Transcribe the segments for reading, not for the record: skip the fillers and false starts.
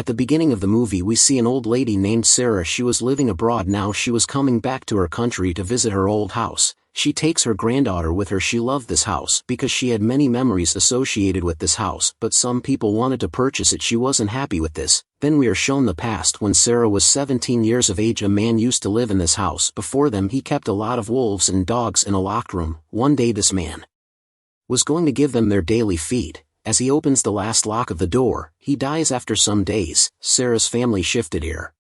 At the beginning of the movie we see an old lady named Sarah. She was living abroad. Now she was coming back to her country to visit her old house. She takes her granddaughter with her. She loved this house because she had many memories associated with this house, but some people wanted to purchase it. She wasn't happy with this. Then we are shown the past. When Sarah was 17 years of age, a man used to live in this house. Before them he kept a lot of wolves and dogs in a locked room. One day this man was going to give them their daily feed. As he opens the last lock of the door, he dies. After some days, Sarah's family shifted here.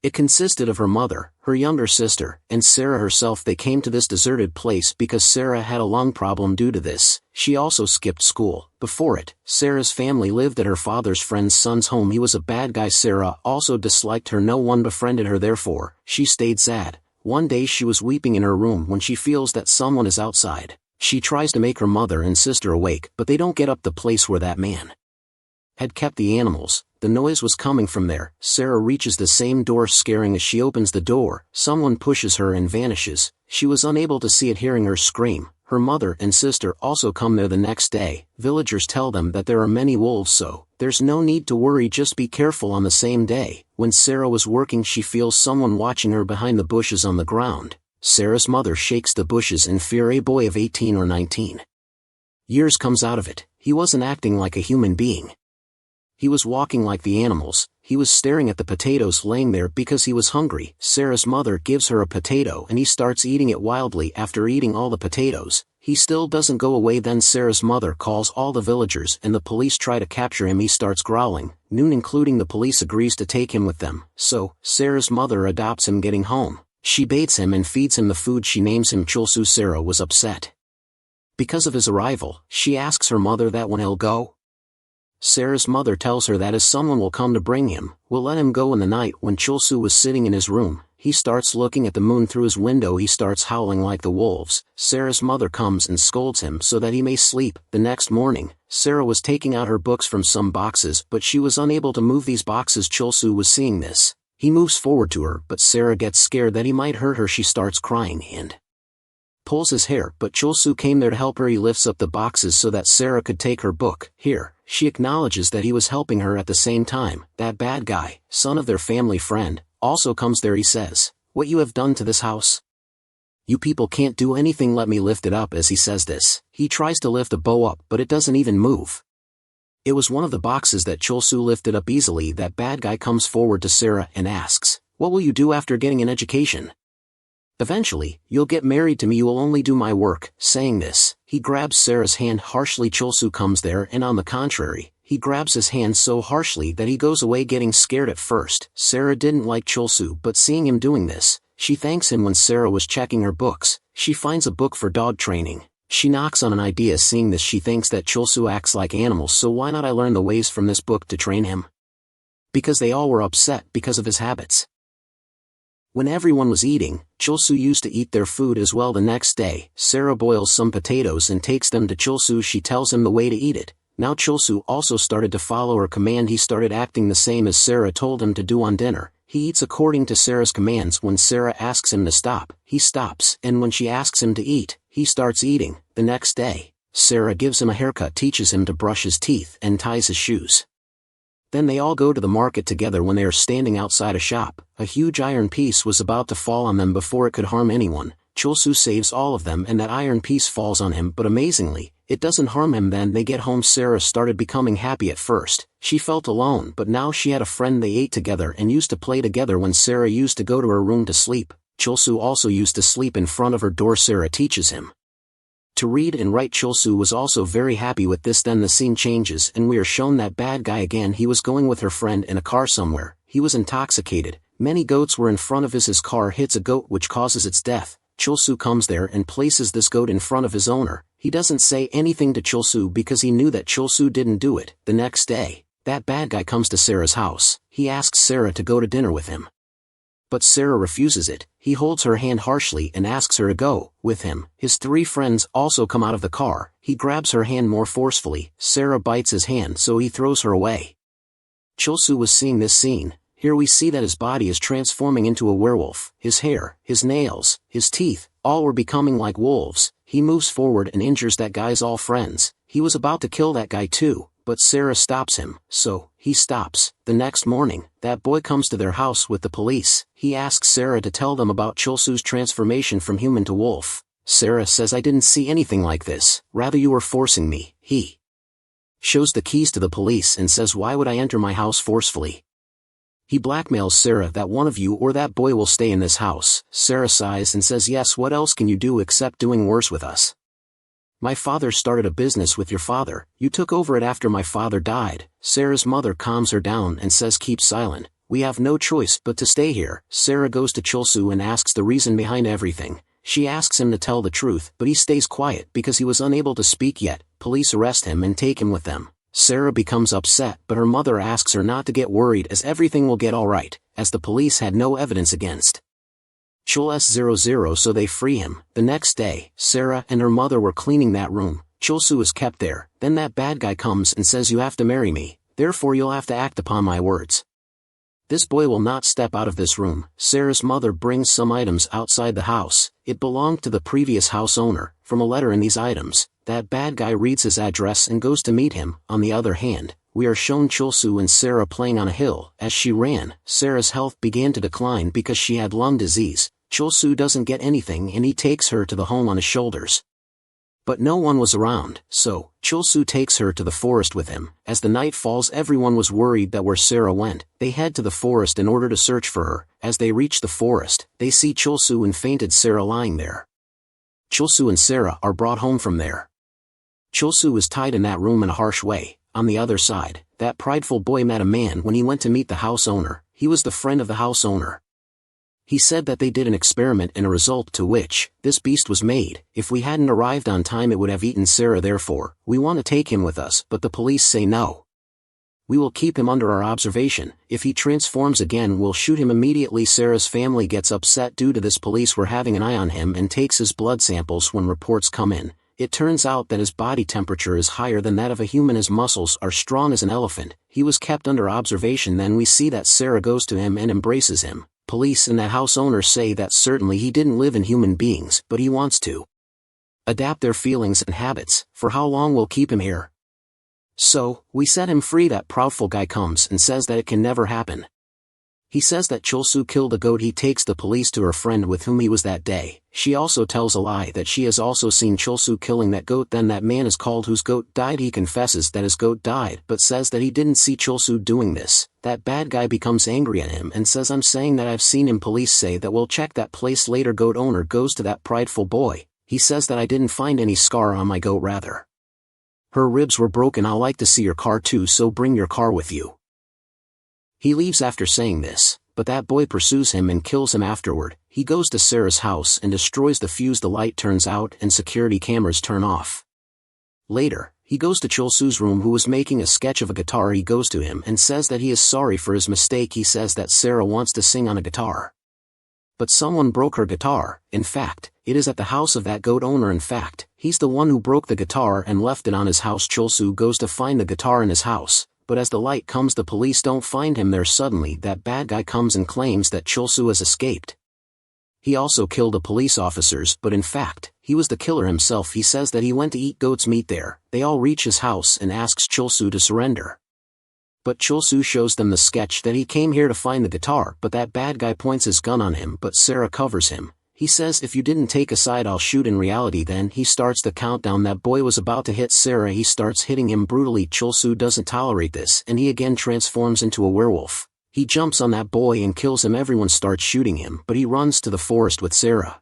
It consisted of her mother, her younger sister, and Sarah herself. They came to this deserted place because Sarah had a lung problem. Due to this, she also skipped school. Before it, Sarah's family lived at her father's friend's son's home. He was a bad guy. Sarah also disliked her. No one befriended her, therefore, she stayed sad. One day she was weeping in her room when she feels that someone is outside. She tries to make her mother and sister awake, but they don't get up. The place where that man had kept the animals, the noise was coming from there. Sarah reaches the same door, scaring. As she opens the door, someone pushes her and vanishes. She was unable to see it. Hearing her scream, her mother and sister also come there the next day. Villagers tell them that there are many wolves, so there's no need to worry, just be careful. On the same day, when Sarah was working, she feels someone watching her behind the bushes on the ground. Sarah's mother shakes the bushes in fear. A boy of 18 or 19 years comes out of it. He wasn't acting like a human being. He was walking like the animals. He was staring at the potatoes laying there because he was hungry. Sarah's mother gives her a potato and he starts eating it wildly. After eating all the potatoes, he still doesn't go away. Then Sarah's mother calls all the villagers and the police try to capture him. He starts growling. Noon, including the police, agrees to take him with them. So, Sarah's mother adopts him. Getting home, she bathes him and feeds him the food. She names him Chulsu. Sarah was upset because of his arrival. She asks her mother that when he'll go. Sarah's mother tells her that as someone will come to bring him, will let him go in the night. When Chulsu was sitting in his room, he starts looking at the moon through his window. He starts howling like the wolves. Sarah's mother comes and scolds him so that he may sleep. The next morning, Sarah was taking out her books from some boxes, but she was unable to move these boxes. Chulsu was seeing this. He moves forward to her, but Sarah gets scared that he might hurt her. She starts crying and pulls his hair, but Chulsu came there to help her. He lifts up the boxes so that Sarah could take her book. Here, she acknowledges that he was helping her. At the same time, that bad guy, son of their family friend, also comes there. He says, "What you have done to this house? You people can't do anything. Let me lift it up." As he says this, he tries to lift a bow up, but it doesn't even move. It was one of the boxes that Chulsu lifted up easily. That bad guy comes forward to Sarah and asks, "What will you do after getting an education?" "Eventually, you'll get married to me. You will only do my work." Saying this, he grabs Sarah's hand harshly. Chulsu comes there and on the contrary, he grabs his hand so harshly that he goes away, getting scared. At first, Sarah didn't like Chulsu, but seeing him doing this, she thanks him. When Sarah was checking her books, she finds a book for dog training. She knocks on an idea. Seeing this, she thinks that Chulsu acts like animals, so why not I learn the ways from this book to train him? Because they all were upset because of his habits. When everyone was eating, Chulsu used to eat their food as well. The next day, Sarah boils some potatoes and takes them to Chulsu. She tells him the way to eat it. Now Chulsu also started to follow her command. He started acting the same as Sarah told him to do on dinner. He eats according to Sarah's commands. When Sarah asks him to stop, he stops, and when she asks him to eat, he starts eating. The next day, Sarah gives him a haircut, teaches him to brush his teeth, and ties his shoes. Then they all go to the market together. When they are standing outside a shop, a huge iron piece was about to fall on them. Before it could harm anyone, Chulsu saves all of them and that iron piece falls on him, but amazingly, it doesn't harm him. Then they get home. Sarah started becoming happy. At first, she felt alone, but now she had a friend. They ate together and used to play together. When Sarah used to go to her room to sleep, Chulsu also used to sleep in front of her door. Sarah teaches him to read and write. Chulsu was also very happy with this. Then the scene changes and we are shown that bad guy again. He was going with her friend in a car somewhere. He was intoxicated. Many goats were in front of his car hits a goat which causes its death. Chulsu comes there and places this goat in front of his owner. He doesn't say anything to Chulsu because he knew that Chulsu didn't do it. The next day, that bad guy comes to Sarah's house. He asks Sarah to go to dinner with him, but Sarah refuses it. He holds her hand harshly and asks her to go with him. His three friends also come out of the car. He grabs her hand more forcefully. Sarah bites his hand, so he throws her away. Chulsu was seeing this scene. Here we see that his body is transforming into a werewolf. His hair, his nails, his teeth, all were becoming like wolves. He moves forward and injures that guy's all friends. He was about to kill that guy too, but Sarah stops him. So, he stops. The next morning, that boy comes to their house with the police. He asks Sarah to tell them about Chulsu's transformation from human to wolf. Sarah says, I didn't see anything like this, rather you were forcing me. He shows the keys to the police and says, why would I enter my house forcefully? He blackmails Sarah that one of you or that boy will stay in this house. Sarah sighs and says, yes, what else can you do except doing worse with us? My father started a business with your father, you took over it after my father died. Sarah's mother calms her down and says, keep silent, we have no choice but to stay here. Sarah goes to Chulsu and asks the reason behind everything. She asks him to tell the truth, but he stays quiet because he was unable to speak yet. Police arrest him and take him with them. Sarah becomes upset, but her mother asks her not to get worried as everything will get alright, as the police had no evidence against Chul S00, so they free him. The next day, Sarah and her mother were cleaning that room. Chulsu is kept there. Then that bad guy comes and says, you have to marry me, therefore you'll have to act upon my words. This boy will not step out of this room. Sarah's mother brings some items outside the house. It belonged to the previous house owner. From a letter in these items, that bad guy reads his address and goes to meet him. On the other hand, we are shown Chulsu and Sarah playing on a hill. As she ran, Sarah's health began to decline because she had lung disease. Chulsu doesn't get anything and he takes her to the home on his shoulders. But no one was around, so Chulsu takes her to the forest with him. As the night falls, everyone was worried that where Sarah went. They head to the forest in order to search for her. As they reach the forest, they see Chulsu and fainted Sarah lying there. Chulsu and Sarah are brought home from there. Chulsu is tied in that room in a harsh way. On the other side, that prideful boy met a man when he went to meet the house owner. He was the friend of the house owner. He said that they did an experiment and a result to which this beast was made. If we hadn't arrived on time it would have eaten Sarah, therefore we want to take him with us, but the police say no. We will keep him under our observation. If he transforms again we'll shoot him immediately. Sarah's family gets upset due to this. Police were having an eye on him and takes his blood samples. When reports come in, it turns out that his body temperature is higher than that of a human. His muscles are strong as an elephant. He was kept under observation. Then we see that Sarah goes to him and embraces him. Police and that house owner say that certainly he didn't live in human beings, but he wants to adapt their feelings and habits. For how long we'll keep him here? So, we set him free. That proudful guy comes and says that it can never happen. He says that Chulsu killed a goat. He takes the police to her friend with whom he was that day. She also tells a lie that she has also seen Chulsu killing that goat. Then that man is called whose goat died. He confesses that his goat died but says that he didn't see Chulsu doing this. That bad guy becomes angry at him and says, I'm saying that I've seen him. Police say that we'll check that place later. Goat owner goes to that prideful boy. He says that I didn't find any scar on my goat, rather her ribs were broken. I'll like to see your car too, so bring your car with you. He leaves after saying this, but that boy pursues him and kills him afterward. He goes to Sarah's house and destroys the fuse. The light turns out and security cameras turn off. Later, he goes to Chulsu's room, who was making a sketch of a guitar. He goes to him and says that he is sorry for his mistake. He says that Sarah wants to sing on a guitar, but someone broke her guitar. In fact, it is at the house of that goat owner. In fact, he's the one who broke the guitar and left it on his house. Chulsu goes to find the guitar in his house, but as the light comes the police don't find him there. Suddenly that bad guy comes and claims that Chulsu has escaped. He also killed the police officers, but in fact, he was the killer himself. He says that he went to eat goat's meat there. They all reach his house and asks Chulsu to surrender. But Chulsu shows them the sketch that he came here to find the guitar, but that bad guy points his gun on him, but Sarah covers him. He says, if you didn't take a side I'll shoot. In reality then he starts the countdown. That boy was about to hit Sarah. He starts hitting him brutally. Chulsu doesn't tolerate this and he again transforms into a werewolf. He jumps on that boy and kills him. Everyone starts shooting him, but he runs to the forest with Sarah.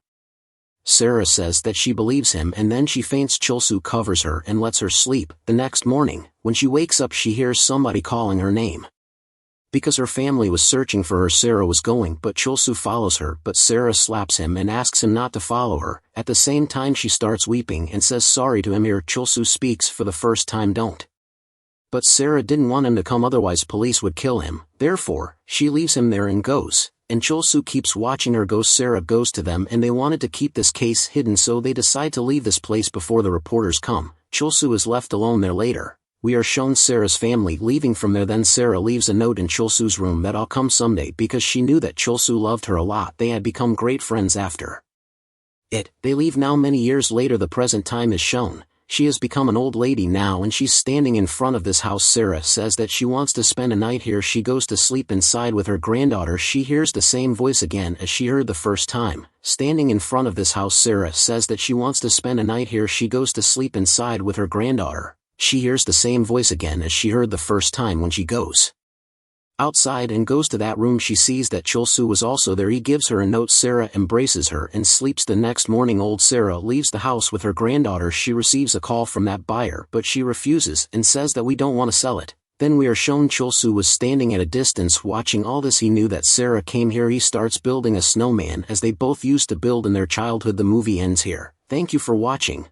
Sarah says that she believes him and then she faints. Chulsu covers her and lets her sleep. The next morning, when she wakes up she hears somebody calling her name. Because her family was searching for her, Sarah was going, but Chulsu follows her, but Sarah slaps him and asks him not to follow her. At the same time she starts weeping and says sorry to him. Here Chulsu speaks for the first time, don't. But Sarah didn't want him to come, otherwise police would kill him. Therefore, she leaves him there and goes. And Chulsu keeps watching her go. Sarah goes to them and they wanted to keep this case hidden, so they decide to leave this place before the reporters come. Chulsu is left alone there. Later, we are shown Sarah's family leaving from there. Then Sarah leaves a note in Chulsu's room that I'll come someday, because she knew that Chulsu loved her a lot. They had become great friends after it. They leave now. Many years later the present time is shown, She has become an old lady now and she's standing in front of this house. Sarah says that she wants to spend a night here. She goes to sleep inside with her granddaughter. She hears the same voice again as she heard the first time. Standing in front of this house, Sarah says that she wants to spend a night here. She goes to sleep inside with her granddaughter. She hears the same voice again as she heard the first time. When she goes outside and goes to that room, she sees that Chol-soo was also there. He gives her a note. Sarah embraces her and sleeps. The next morning, old Sarah leaves the house with her granddaughter. She receives a call from that buyer, but she refuses and says that we don't want to sell it. Then we are shown Chol-soo was standing at a distance watching all this. He knew that Sarah came here. He starts building a snowman as they both used to build in their childhood. The movie ends here. Thank you for watching.